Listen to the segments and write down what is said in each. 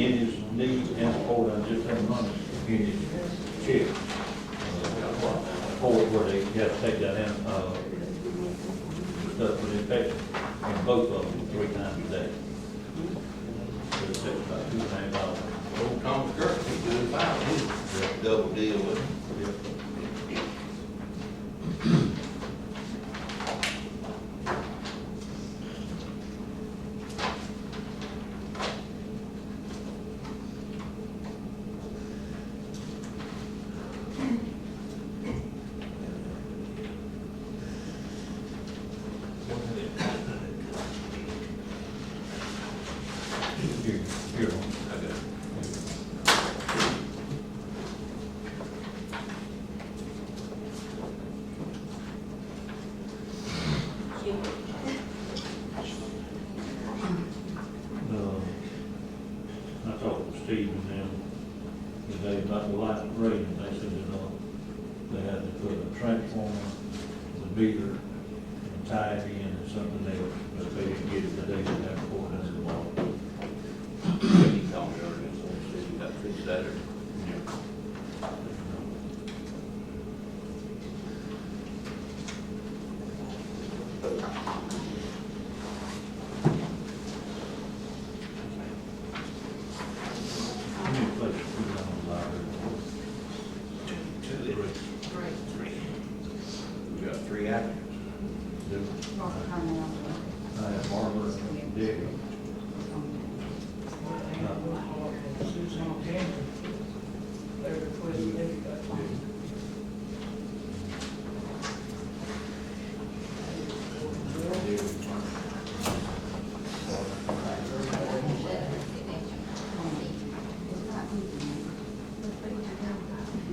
in his need and support, and just have money in his check. For where they have to take that in, stuff for the infection, and both of them 3 times a day. So it's about $2.5. Old Thomas Kirk, he's doing fine, he's double deal with him. Here. I talked to Steve and them today about the light rating. They said, they had to put a transformer, the meter, and tie it in or something else, but they didn't get it today, they have to pour it into the water. He told me earlier, so he said he got fixed Saturday. How many places we got on the library? Three. We got 3 applicants. I have Barbara and Dick. Susan O'Connor, they requested they got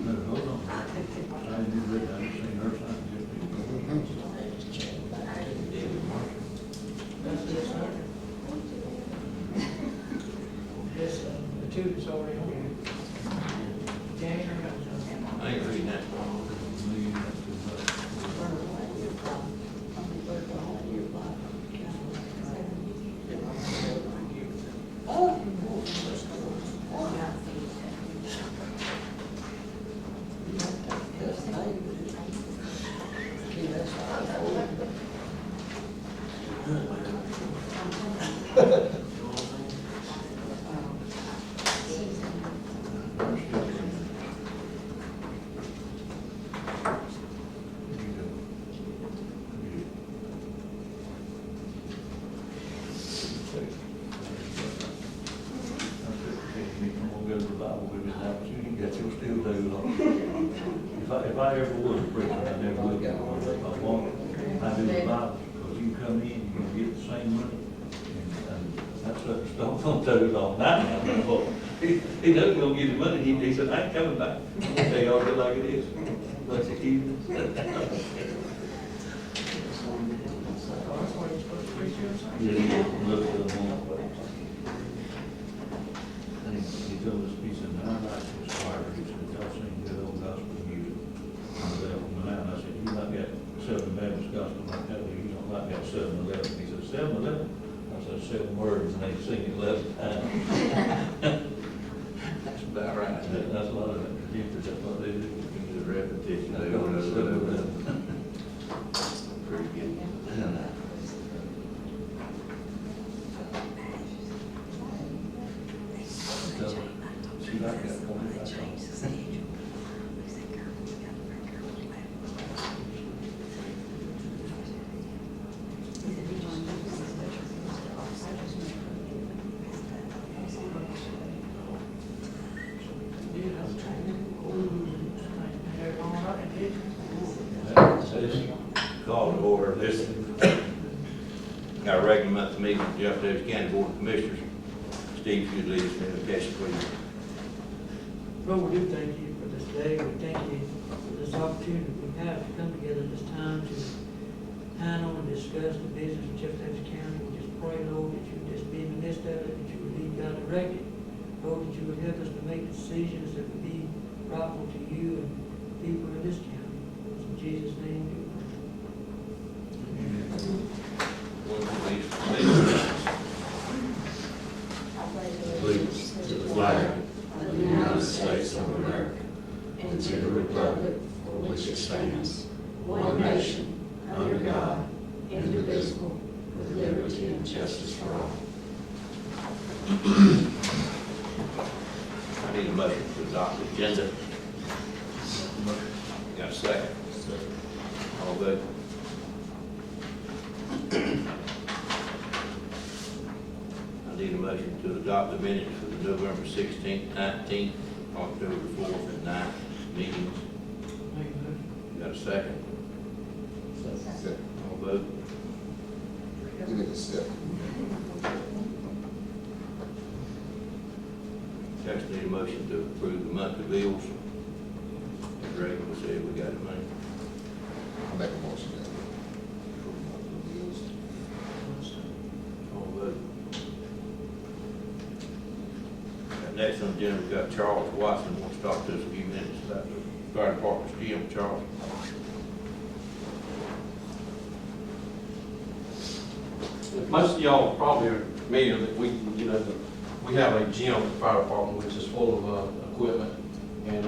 No, hold on. I didn't read that. I didn't see her sign it. that's this one. This, the two that's already on here. January, I ain't reading that. If I ever was a preacher, I never would get one. If I want, I do the Bible, because you come in, you're gonna get the same money. And that's what stuff on toes all night now. Well, he doesn't go get his money, he said, I ain't coming back. They all do like it is. Let's keep it. that's what you're supposed to preach here or something? Yeah, he didn't look at the one. And he told us, he said, now I like this choir, he said, y'all sing good old gospel music. And I said, you like that Southern Baptist gospel like that, or you don't like that 7-11? He said, 7-11? I said, 7 words, and they sing it 11 times. That's about right. That's a lot of it, that's what they do. It's a repetition. They don't know pretty good. She like that 45. Call to order this, our regular monthly meeting of the Jeff Davis County Board of Commissioners. Steve, if you'd lead us in invocation, please. Lord, we do thank you for this day. We thank you for this opportunity we have to come together this time to handle and discuss the business of Jeff Davis County. We just pray, Lord, that you would just be in the midst of it, that you would lead, God, direct it. Lord, that you would help us to make decisions that would be rightful to you and people in this county. In Jesus' name, we pray. One, please. Allegiance to the which stands, one nation, under God, indivisible, with liberty and justice for all. I need a motion to adopt the agenda. Got a second? All vote. I need a motion to adopt the minutes for the November 16th, 19th, October 4th, and 9th meetings. Make a motion. Got a second? All vote. You need a step. Next, need a motion to approve the monthly bills. As Ray said, we got it, man. I'll make a motion that we approve monthly bills. All vote. Next on the agenda, we've got Charles Watson, wants to talk to us a few minutes about the fire department's gym. Charles. Most of y'all probably are familiar that we have a gym at the fire department which is full of equipment. And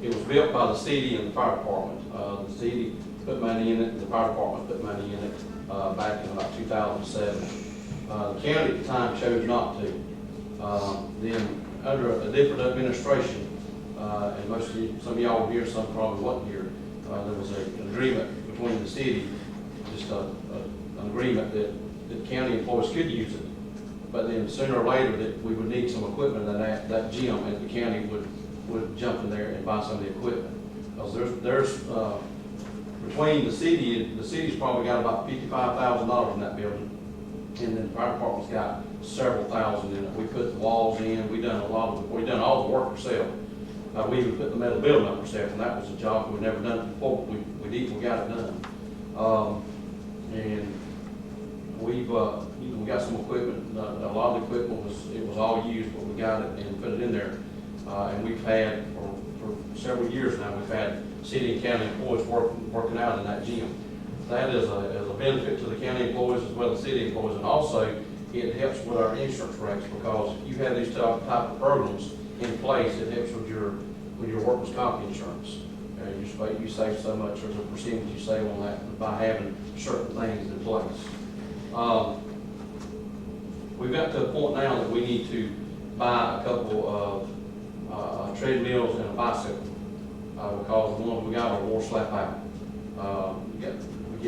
it was built by the city and the fire department. The city put money in it, the fire department put money in it back in about 2007. The county at the time chose not to. Then under a different administration, and some of y'all were here, some probably wasn't here, there was an agreement between the city, just an agreement that county employees could use it. But then sooner or later that we would need some equipment in that gym, and the county would jump in there and buy some of the equipment. Because there's between the city's probably got about $55,000 in that building. And then the fire department's got several thousand in it. We put the walls in, we done all the work ourselves. We even put the metal building up ourselves, and that was a job we'd never done before. We got it done. And we got some equipment. A lot of the equipment was all used, but we got it and put it in there. And we've had for several years now. We've had city and county employees working out in that gym. That is a benefit to the county employees as well as city employees, and also it helps with our insurance rates, because if you have these type of programs in place, it helps with your workers' comp insurance. You save so much, there's a percentage you save on that by having certain things in place. We've got to a point now that we need to buy a couple of treadmills and a bicycle, because the ones we got are wore slap out. We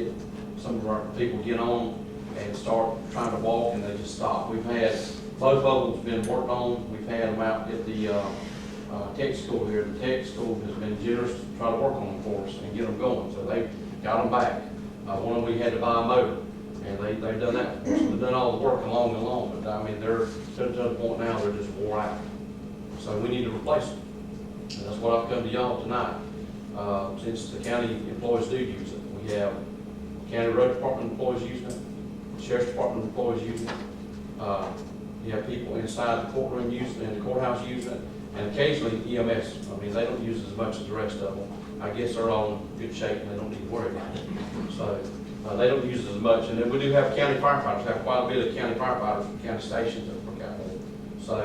get some of our people get on and start trying to walk, and they just stop. We've had both of them's been worked on. We've had them out at the tech school here. The tech school has been generous to try to work on them for us and get them going. So they got them back. One of them we had to buy a motor, and they've done that for us. They've done all the work along and along, but I mean they're to the point now they're just wore out. So we need to replace them. And that's what I've come to y'all tonight. Since the county employees do use it, we have county road department employees using it, sheriff's department employees using it. You have people inside the courtroom using it, and the courthouse using it, and occasionally EMS. I mean, they don't use it as much as the rest of them. I guess they're all in good shape and they don't need to worry about it. So they don't use it as much. And then we do have county firefighters. We have quite a bit of county firefighters from county stations that work out there. So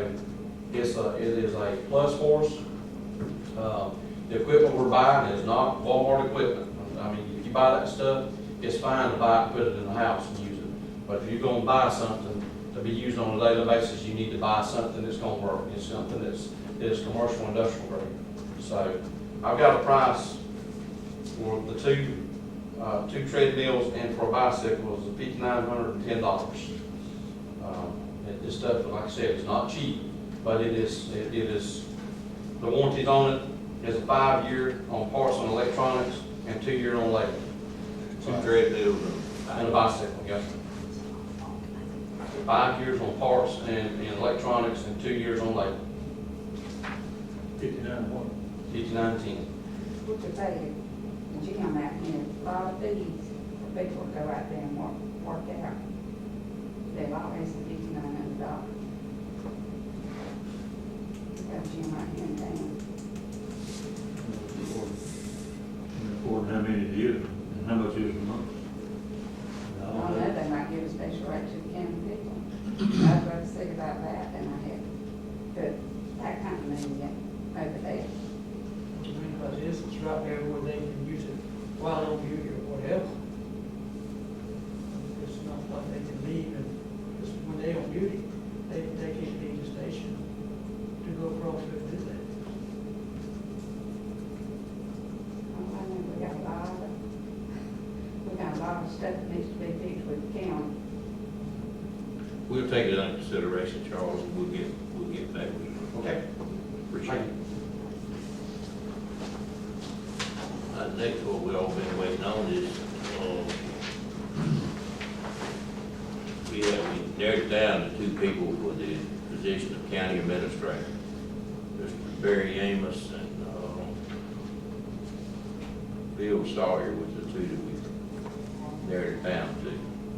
it is a plus for us. The equipment we're buying is not Walmart equipment. I mean, if you buy that stuff, it's fine to buy it and put it in the house and use it. But if you're going to buy something to be used on a daily basis, you need to buy something that's going to work. It's something that is commercial industrial grade. So I've got a price for the two treadmills and for a bicycle is $5,910. This stuff, like I said, is not cheap, but it is the warranties on it is a 5-year on parts on electronics and 2-year on labor. Two treadmills And a bicycle, yes. 5 years on parts and electronics and 2 years on labor. 59 what? 5910. What you pay the gym out here, a lot of fees for people to go out there and work out. They've always $5,900. Got a gym right here in town. According how many years, and how much is a month? I don't know, they might give a special rate to the county people. I'd rather think about that than I had put that kind of money in over there. Because this is right there where they can use it while on duty or whatever. It's not like they can leave and, just when they on duty, they can't leave the station to go across and do that. I think we got a lot of stuff that needs to be fixed with the county. We'll take it under consideration, Charles, and we'll get back with you. Okay. Appreciate it. Next, what we all been waiting on is, we narrowed it down to 2 people for the position of county administrator. Mr. Barry Amos and, Bill Sawyer was the 2 that we narrowed it down to.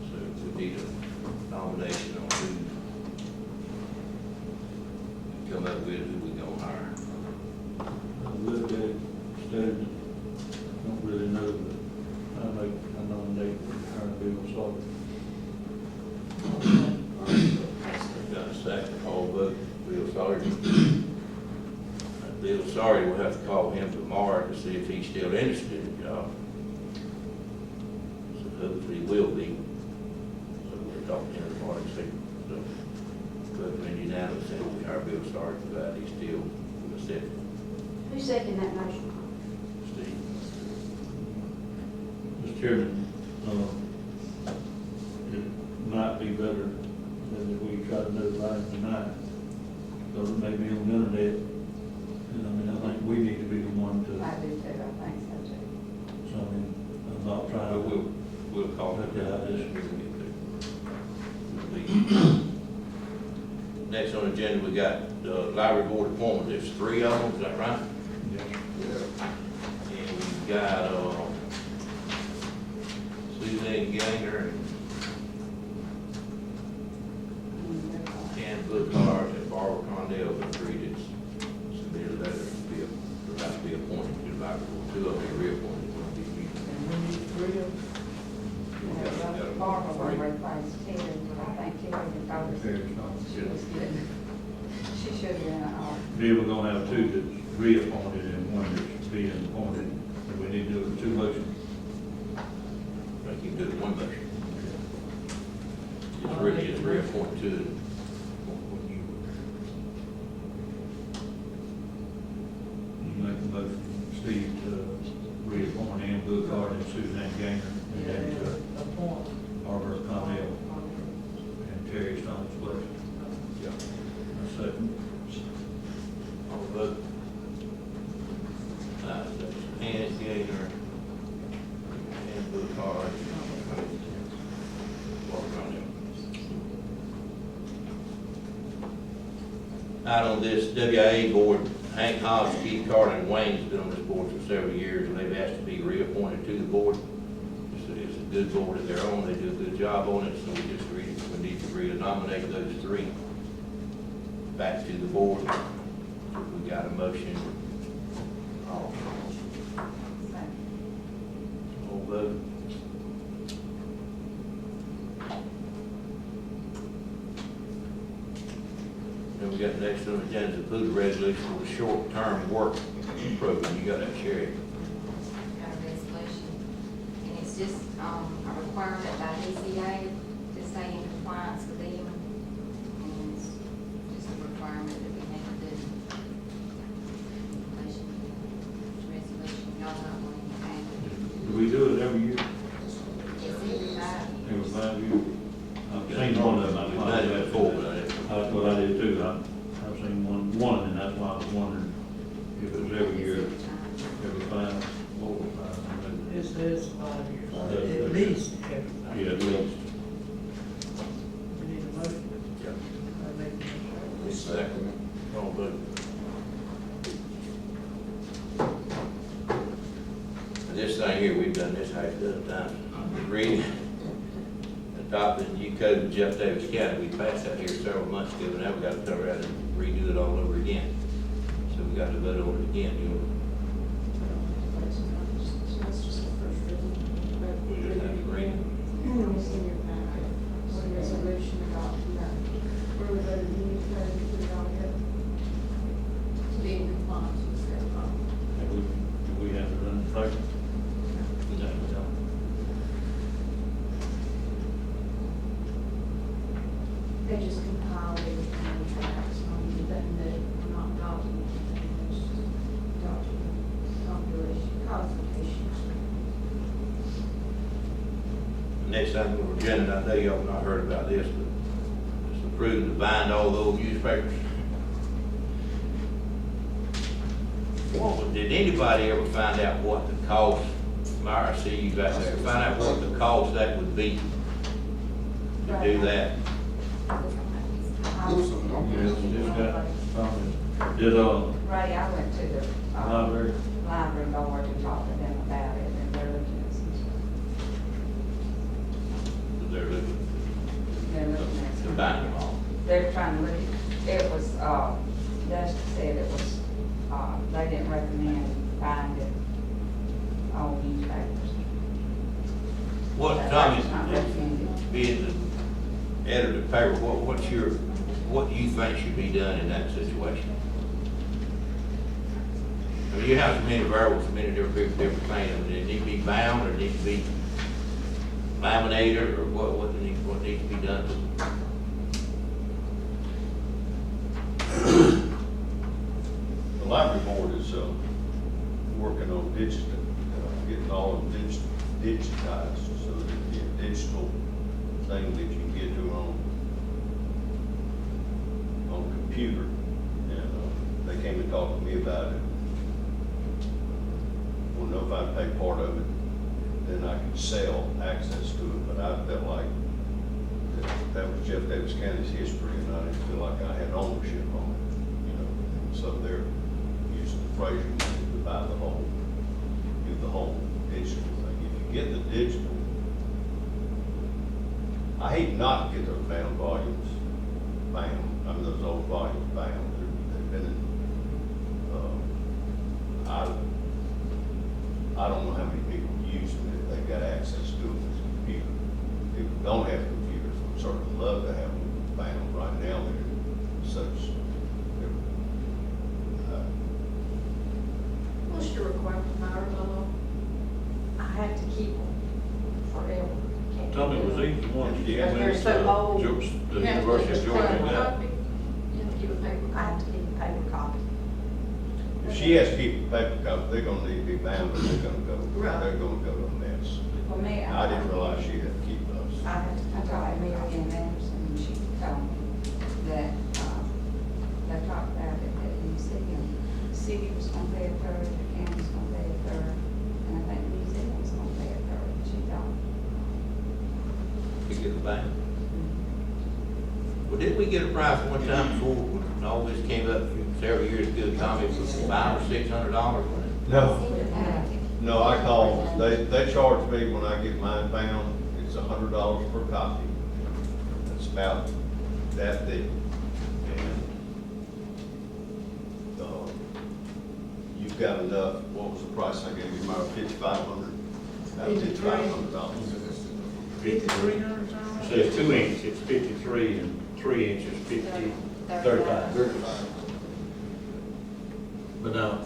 So we need a nomination on who come up with who we gonna hire. I looked at it, studied it, don't really know, but I nominate Colonel Bill Sawyer. Got a second, all vote, Bill Sawyer. Bill Sawyer, we'll have to call him tomorrow to see if he's still interested in the job. So hopefully he will be. So we'll talk to him tomorrow and see. So, but when you now say we hire Bill Sawyer for that, he's still in the city. Who seconded that motion? Steve. Mr. Chairman, it might be better than if we try to notify him tonight, because it may be on the internet. And I mean, I think we need to be the one to, I do too, I think so too. so I mean, I'm not trying But to. we'll call him. Okay, I just- Next on the agenda, we got the library board appointment. There's 3 of them, is that right? And we've got, Suzanne Gainer and Bookard and Barbara Condell, the 3 that's submitted letters to be, about to be appointed to the library board. 2 of them are reappointed, one of these people. And we need 3 of them. Barbara will replace Terry, but I think Terry was always, she was good. She should have been an alt. Here we're gonna have 2 that's reappointed and 1 that's being appointed, and we need to do it in 2 motions. I think you can do it in 1 motion. It's really just reappoint 2. You make a motion, Steve, to reappoint Ann Bookard and Suzanne Gainer, and then to Appoint. Barbara Connell and Terry Stone's place. Yeah. A second. All vote. That's Ann Gainer, Ann Bookard, Barbara Condell. Out on this WIA board, Hank Hobbs, Keith Carter, and Wayne's been on this board for several years, and they've asked to be reappointed to the board. It's a good board of their own, they do a good job on it, so we need to nominate those 3 back to the board. We got a motion. All vote. Then we got next on the agenda, approve the resolution for the short-term work program. You got that, Sherry? Got a resolution, and it's just, a requirement by DCA to stay in compliance with them. And it's just a requirement that we have to do. Resolution, y'all not wanting to add it. Do we do it every year? It's every 5 Every years. 5 years? I've seen one of them. We've done it before, but I didn't. That's what I did too. I've seen one, and that's why I was wondering if it was every year, every 5, 4 or 5. It says 5 years, At at least every 5 Yeah, years. at least. We need a motion. Yep. I make the motion. Second. All vote. This thing here, we've done this half a dozen times. Reading, adopting new code in Jeff Davis County. We passed that here several months ago, and now we got to turn around and redo it all over again. So we got to vote on it again. You want That's just the first reading. But to just have to read it? It's in your packet. One resolution adopting that. Where we voted in new code, put it all together. To be in compliance with their law. Have we next item on the agenda, I know y'all have not heard about this, but it's approved to bind all those newspapers. Did anybody ever find out what the cost, Myra, I see you back there, find out what the cost that would be to do that? Did, Ray, I went to the, library? library board to talk to them about it, and they're looking at some stuff. They're looking They're looking at to some. bind them all. They're trying to look, it was, Dusty said it was, they didn't recommend buying it on newspapers. What, That's Tommy, not recommended. being the editor of the paper, what do you think should be done in that situation? I mean, you have so many variables, so many different things, I mean, they need to be bound, or need to be laminated, or what needs to be done? The library board is working on getting all of them digitized, so that it'd be a digital thing that you can get to on computer. And they came and talked to me about it. Well, know if I'd pay part of it, then I could sell access to it, but I felt like that was Jeff Davis County's history, and I didn't feel like I had ownership on it, you know. So they're using the Fraser money to buy the whole, do the whole digital thing. If you get the digital, I hate not to get those bound volumes bound. I mean, those old volumes bound. They've been in, I don't know how many people use them if they've got access to them as a computer. People don't have computers would certainly love to have them bound. Right now, they're such, What's your requirement, Myra? I have to keep them forever. Can't Tommy, keep was them. these the ones you Yeah. went They're to so old. the You have to University of keep a Georgia? paper Yeah. copy. You have to keep a paper, I have to keep a paper copy. if she has to keep a paper copy, they're gonna need to be bound, but they're gonna go to a mess. For me, I didn't realize she had to keep those. I have to I keep talked to a Mary paper Ann copy. Anderson, and she told me that, they talked about it at the city was gonna pay a third, the county's gonna pay a third, and I think the museum was gonna pay a third, she thought. To get the bound? Well, didn't we get a price one time before, when all this came up several years ago, Tommy, for $500 or $600? No, I called, they charge me when I get mine bound, it's $100 per copy. It's about that big. And, you've got enough, what was the price I gave you, Myra, $5,500? $5,500. $5,300? So it's 2 inches, it's 53, and 3 inches, 35. 35. But now,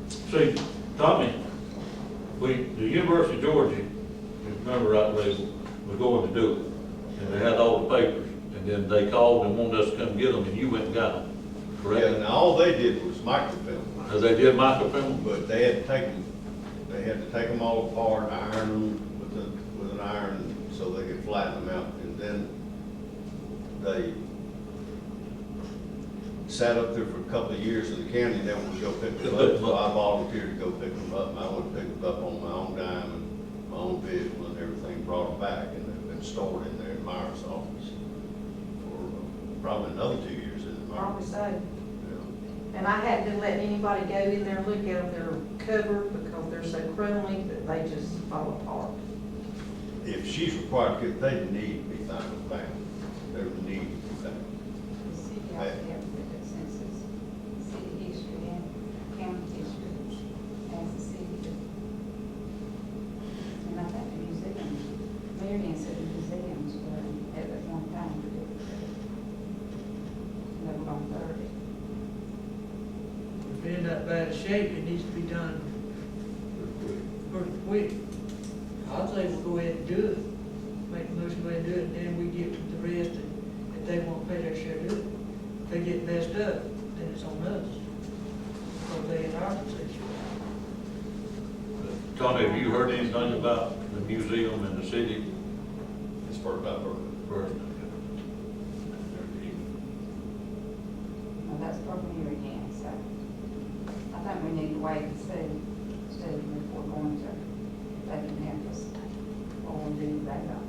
see, Tommy, the University of Georgia, if you remember rightly, was going to do it. And they had all the papers, and then they called and wanted us to come get them, and you went and got them, Yeah, correct? now all they did was microfilm. As they did microfilm? But they had to take them all apart, iron them with an iron so they could flatten them out. And then they sat up there for a couple of years in the county, and then we go pick them up. So I volunteered to go pick them up, and I went to pick them up on my own dime and my own vehicle and everything, brought them back, and they've been stored in there in Myers' office for probably another 2 years in Myers. Probably so. Yeah. And I haven't let anybody go in there and look at them. They're covered because they're so crumbly that they just fall apart. If she's required to get, they need to be found bound. They need to be found. The city ought to have the census, city history and county history as a city. And I think the museum, Mary Ann said the museums were at one time, they were on 30. If it's in that bad shape, it needs to be done pretty quick. I'd say we'll go ahead and do it, make the motion, go ahead and do it, and then we get the rest, and if they won't pay their share, do it. If they get messed up, then it's on us, because they in our position. Tommy, have you heard anything about the museum and the city first I've heard. First. Well, that's from here again, so I think we need to wait and see if we're going to, if they can help us or do that on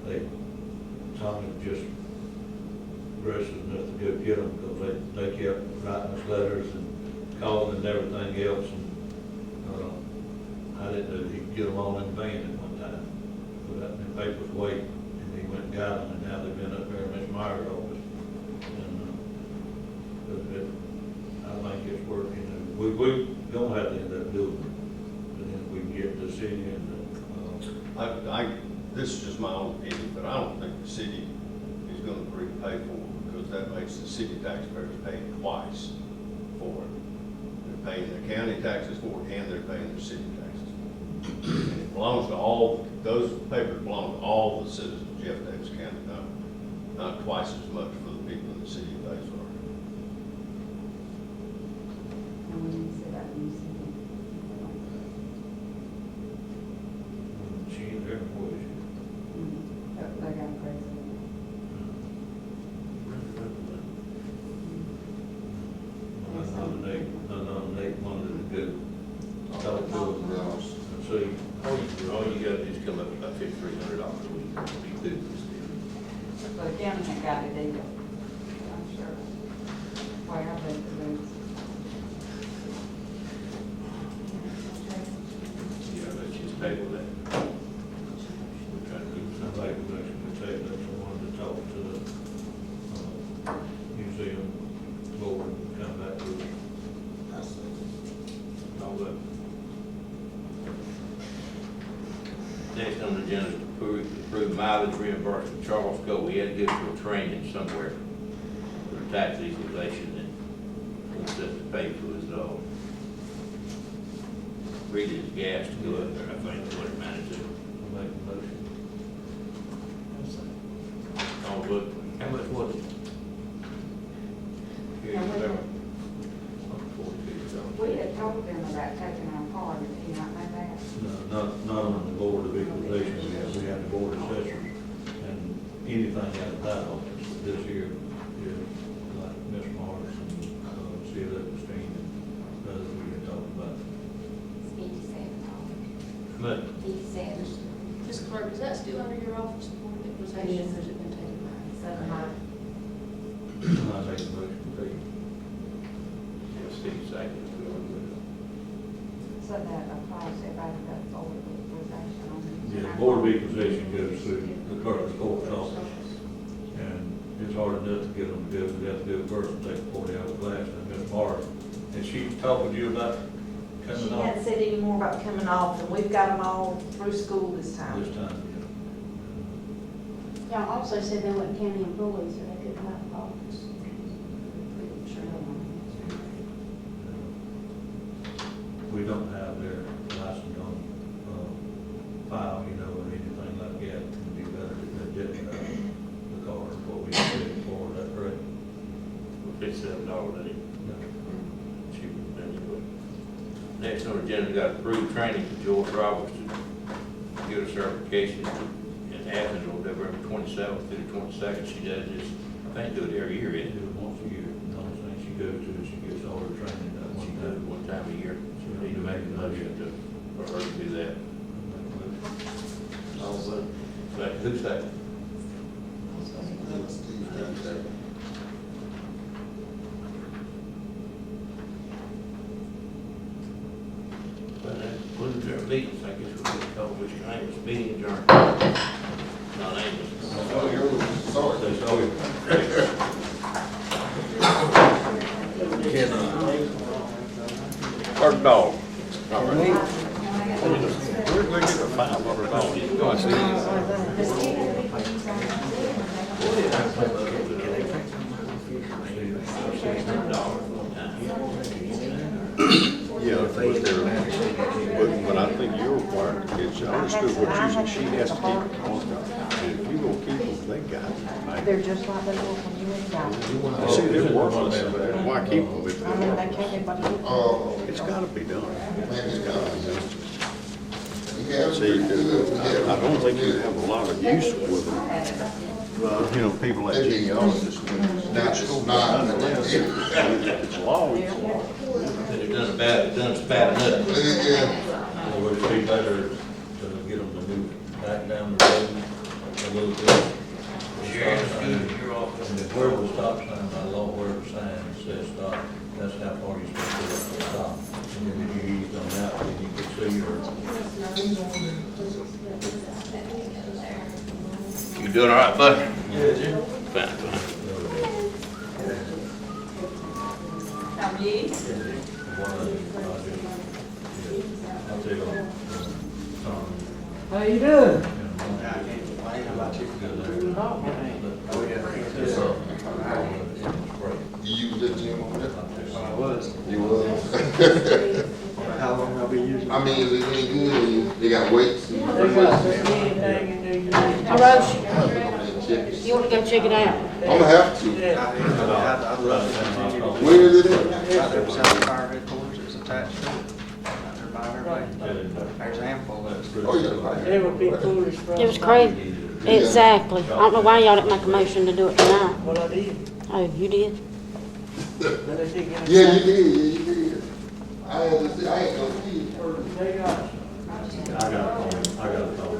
it. Tommy just aggressive enough to go get them, because they kept writing us letters and calling and everything else, and, I didn't know he'd get them all in the van at one time. So that, the papers wait, and he went and got them, and now they've been up there in Miss Meyer's office. And, I think it's working, and we don't have to end up doing it, but then we can get the city and, This is just my own opinion, but I don't think the city is gonna agree to pay for it, because that makes the city taxpayers pay twice for it. They're paying their county taxes for it, and they're paying their city taxes for it. And it belongs to all, those papers belong to all the citizens of Jeff Davis County, not twice as much for the people in the city of Batesville. And we need to see that new city. she ain't there for you. They got a president. I nominate one of the good talk to them and see. All you gotta do is come up with about $5,300 a week, be good for the city. But the county ain't got it either, I'm sure. Well, I bet the roots. Yeah, let's just table that. We're trying to keep I like the motion to take that one to talk to the museum board and come back to it. all that. Next on the agenda is to approve mileage reimbursement. Charles Cole, we had to go to a training somewhere for tax equalization, and wants us to pay for his, read his gas to go up there, I think is what it amounted to. I'll make a motion. Oh, look, how much was it? Here, How much? whatever. We had told them about taking our car, did you not know that? No, not on the board of equalization, we have the board of assessors, and anything out of that office, this here is like Miss Morris and, Sheila Epstein and others we had talked about. It's $57. But, 57. Ms. Clerk, is that still under your office, the board of equalization, or has it been taken by? I make the motion to take. Yeah, Steve second. So that applies to everybody that's over the equalization on it. Yeah, the board of equalization goes through the clerk's court's office, and it's hard enough to get them to do it, they have to do it first and take a 40-hour class, and Miss Morris, and she talked with you about She coming off hadn't said any more about coming off, and we've got them all through school this time. this time, Y'all also said they weren't county employees, so they couldn't have office. yeah. We don't have their license on, file, you know, or anything like that, it'd be better if they didn't have the car, what we did for, is that correct? $57, I think. No. Cheaper than anyway. Next on the agenda, we got approved training for George Roberts to get a certification in Athens on November 27th through the 22nd. She does this, I think, do it every year, They isn't do it once a year, the only thing she goes to is she gets all her training done it? She one does it time. one time a year. So we need to make a motion for her to do that. All vote. Second, who's second? Well, that concludes our meetings. I guess we're going to call Mr. Amos meeting adjourned. Not Amos. Oh, you're, sorry. That's all we- Bird dog. Where'd they get a $500? Oh, I see. Yeah, but I think you're required to get, I understood what you said, she has to keep them. And if you gonna keep them, they got it. They're just like they were when you went down. See, they're worthless, why keep them if I mean, they they're can't, worthless? everybody. It's gotta be done. It's gotta be done. See, I don't think you have a lot of use with them. You know, people like genealogists. Natural, not. It's law. They've done it bad enough. Yeah. Would it be better to get them to move back down the road a little bit? And if where the stop sign, by law, where the sign says stop, that's how far you're supposed to stop. And then if you ease on that, then you can see your. You doing all right, bud? Yeah, Jim. Fine, fine. How are you? I'll tell you, How you doing? You use that gym over there? I was. You was? How long I'll be using it? I mean, is it any good? They got weights and. They got anything in there you need. All right, you want to go check it out? I'm gonna have to. Yeah. I'd love to continue to do Where is it it. at? Right there beside the fire headquarters, it's attached to it. Right there by everybody. There's a handful of it. Oh, yeah. It would be foolish for us. It was crazy. Exactly. I don't know why y'all didn't make a motion to do it tonight. Well, I did. Oh, you did? But they did get it. Yeah, you did, yeah, you did. I had to see, I ain't gonna see it first. They got, I got a call.